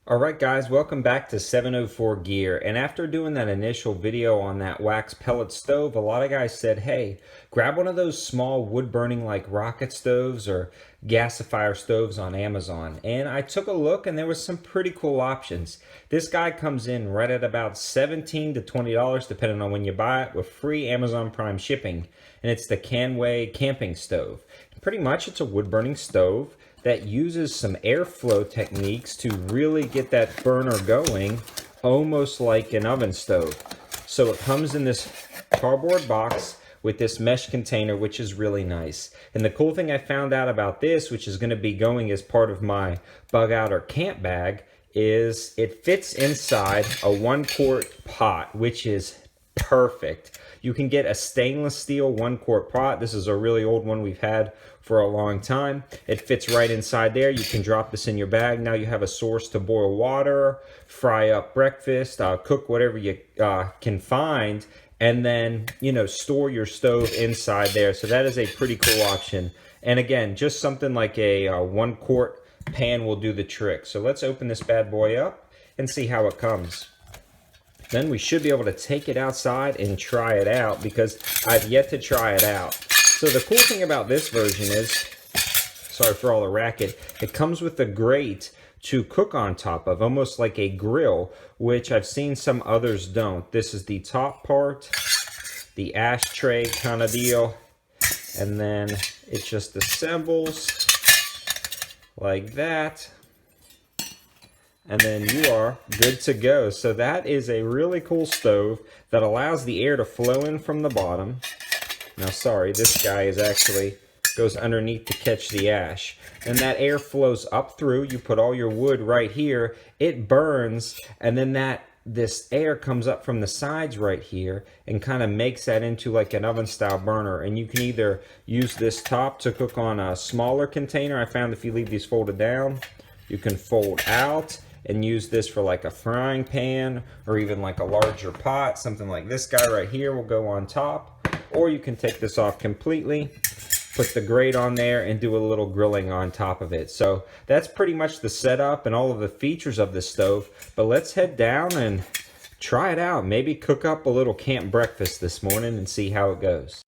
Alright guys, welcome back to 704 Gear. And after doing that initial video on that wax pellet stove, a lot of guys said, hey, grab one of those small wood burning like rocket stoves or gasifier stoves on Amazon. And I took a look and there was some pretty cool options. This guy comes in right at about $17 to $20 depending on when you buy it, with free Amazon Prime shipping. And it's the Canway camping stove. Pretty much it's a wood burning stove that uses some airflow techniques to really get that burner going, almost like an oven stove. So it comes in this cardboard box with this mesh container, which is really nice. And the cool thing I found out about this, which is going to be going as part of my bug out or camp bag, is it fits inside a 1-quart pot, which is perfect. You can get a stainless steel 1-quart pot. This is a really old one we've had for a long time. It fits right inside there. You can drop this in your bag. Now you have a source to boil water, fry up breakfast, cook whatever you can find, and then, store your stove inside there. So that is a pretty cool option. And again, just something like a 1-quart pan will do the trick. So let's open this bad boy up and see how it comes. Then we should be able to take it outside and try it out, because I've yet to try it out. So the cool thing about this version is, sorry for all the racket, it comes with a grate to cook on top of, almost like a grill, which I've seen some others don't. This is the top part, the ashtray kind of deal, and then it just assembles like that. And then you are good to go. So that is a really cool stove that allows the air to flow in from the bottom. Now, sorry, this guy is actually goes underneath to catch the ash. And that air flows up through. You put all your wood right here. It burns, and then this air comes up from the sides right here and kind of makes that into like an oven style burner. And you can either use this top to cook on a smaller container. I found if you leave these folded down, you can fold out and use this for like a frying pan, or even like a larger pot. Something like this guy right here will go on top. Or you can take this off completely, put the grate on there, and do a little grilling on top of it. So that's pretty much the setup and all of the features of this stove. But let's head down and try it out. Maybe cook up a little camp breakfast this morning and see how it goes.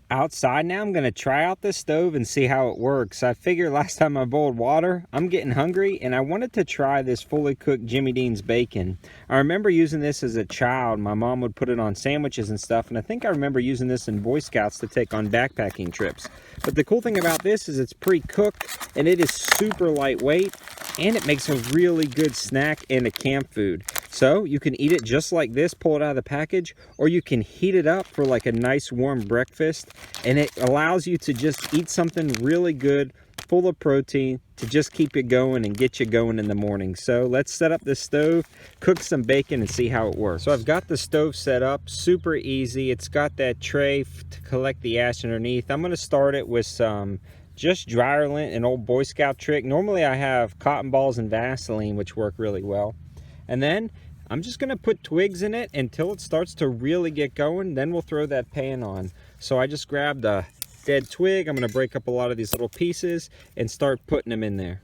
Outside now, I'm going to try out this stove and see how it works. I figured last time I boiled water, I'm getting hungry, and I wanted to try this fully cooked Jimmy Dean's bacon. I remember using this as a child. My mom would put it on sandwiches and stuff, and I think I remember using this in Boy Scouts to take on backpacking trips. But the cool thing about this is it's pre-cooked, and it is super lightweight, and it makes a really good snack and a camp food. So you can eat it just like this, pull it out of the package, or you can heat it up for like a nice warm breakfast. And it allows you to just eat something really good, full of protein, to just keep you going and get you going in the morning. So let's set up this stove, cook some bacon, and see how it works. So I've got the stove set up, super easy. It's got that tray to collect the ash underneath. I'm going to start it with some just dryer lint, an old Boy Scout trick. Normally I have cotton balls and Vaseline, which work really well. And then I'm just going to put twigs in it until it starts to really get going. Then we'll throw that pan on. So I just grabbed a dead twig. I'm going to break up a lot of these little pieces and start putting them in there.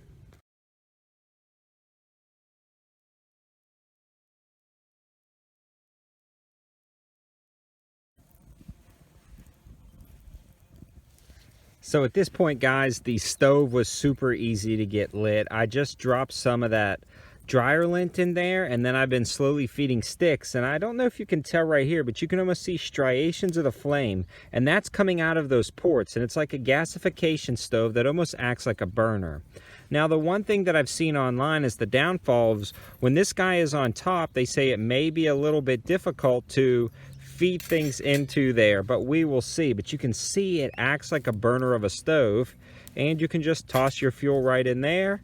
So at this point, guys, the stove was super easy to get lit. I just dropped some of that dryer lint in there, and then I've been slowly feeding sticks, and I don't know if you can tell right here, but you can almost see striations of the flame, and that's coming out of those ports, and it's like a gasification stove that almost acts like a burner. Now, the one thing that I've seen online is the downfalls. When this guy is on top, they say it may be a little bit difficult to feed things into there, but we will see. But you can see it acts like a burner of a stove, and you can just toss your fuel right in there,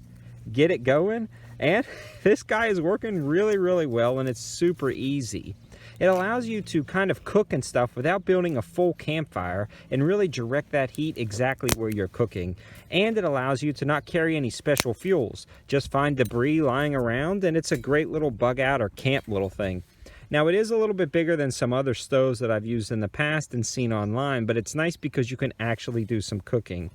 get it going, and this guy is working really, really well, and it's super easy. It allows you to kind of cook and stuff without building a full campfire and really direct that heat exactly where you're cooking. And it allows you to not carry any special fuels. Just find debris lying around, and it's a great little bug out or camp little thing. Now, it is a little bit bigger than some other stoves that I've used in the past and seen online, but it's nice because you can actually do some cooking.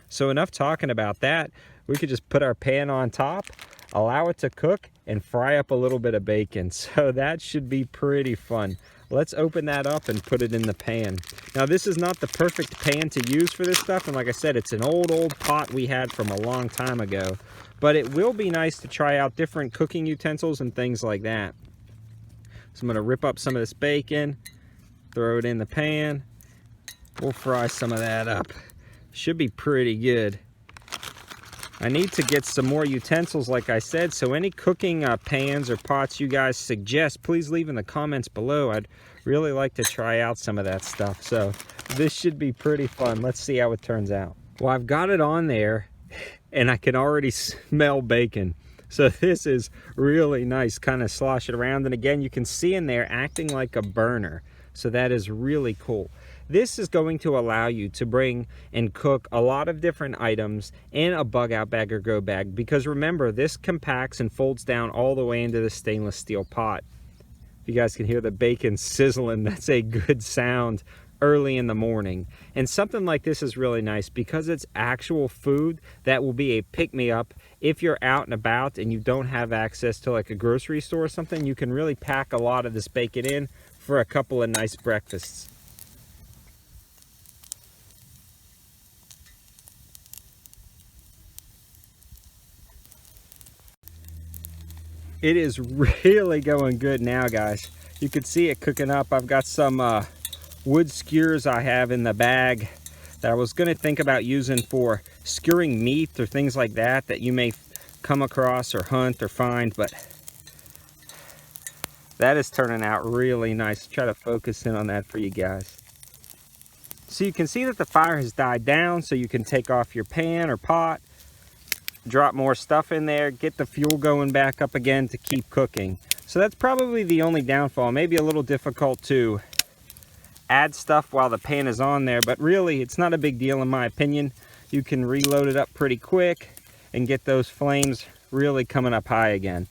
So enough talking about that. We could just put our pan on top, allow it to cook, and fry up a little bit of bacon. So that should be pretty fun. Let's open that up and put it in the pan. Now this is not the perfect pan to use for this stuff, and like I said, it's an old pot we had from a long time ago, but it will be nice to try out different cooking utensils and things like that. So I'm going to rip up some of this bacon, throw it in the pan. We'll fry some of that up. Should be pretty good. I need to get some more utensils, like I said, so any cooking pans or pots you guys suggest, please leave in the comments below. I'd really like to try out some of that stuff. So this should be pretty fun. Let's see how it turns out. Well, I've got it on there, and I can already smell bacon. So this is really nice, kind of slosh it around. And again, you can see in there acting like a burner. So that is really cool. This is going to allow you to bring and cook a lot of different items in a bug out bag or go bag, because remember, this compacts and folds down all the way into the stainless steel pot. If you guys can hear the bacon sizzling, that's a good sound early in the morning. And something like this is really nice because it's actual food that will be a pick-me-up. If you're out and about and you don't have access to like a grocery store or something, you can really pack a lot of this bacon in for a couple of nice breakfasts. It is really going good now, guys. You can see it cooking up. I've got some wood skewers I have in the bag that I was going to think about using for skewering meat or things like that that you may come across or hunt or find, but that is turning out really nice. Try to focus in on that for you guys. So you can see that the fire has died down, so you can take off your pan or pot, drop more stuff in there, get the fuel going back up again to keep cooking. So that's probably the only downfall. Maybe a little difficult to add stuff while the pan is on there, but really it's not a big deal in my opinion. You can reload it up pretty quick and get those flames really coming up high again.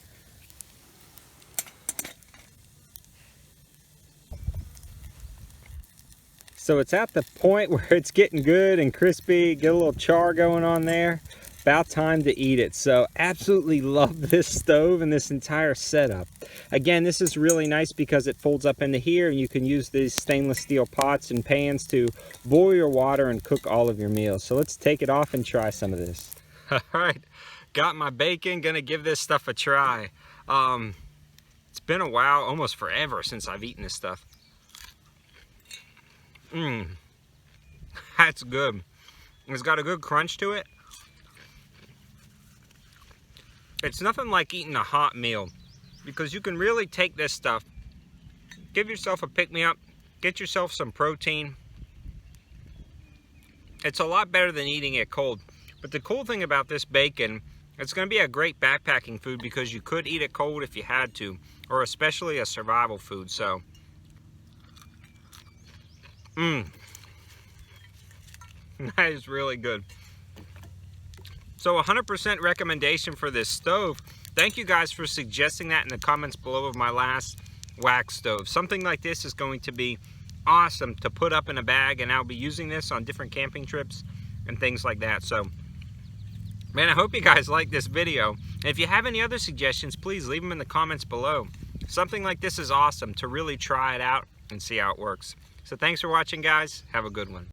So it's at the point where it's getting good and crispy, get a little char going on there. About time to eat it. So absolutely love this stove and this entire setup. Again, this is really nice because it folds up into here and you can use these stainless steel pots and pans to boil your water and cook all of your meals. So let's take it off and try some of this. All right, got my bacon, gonna give this stuff a try. It's been a while, almost forever since I've eaten this stuff. That's good. It's got a good crunch to it. It's nothing like eating a hot meal, because you can really take this stuff, give yourself a pick-me-up, get yourself some protein. It's a lot better than eating it cold. But the cool thing about this bacon, it's going to be a great backpacking food because you could eat it cold if you had to, or especially a survival food. So, that is really good. So 100% recommendation for this stove. Thank you guys for suggesting that in the comments below of my last wax stove. Something like this is going to be awesome to put up in a bag, and I'll be using this on different camping trips and things like that. So, man, I hope you guys like this video. And if you have any other suggestions, please leave them in the comments below. Something like this is awesome to really try it out and see how it works. So thanks for watching, guys. Have a good one.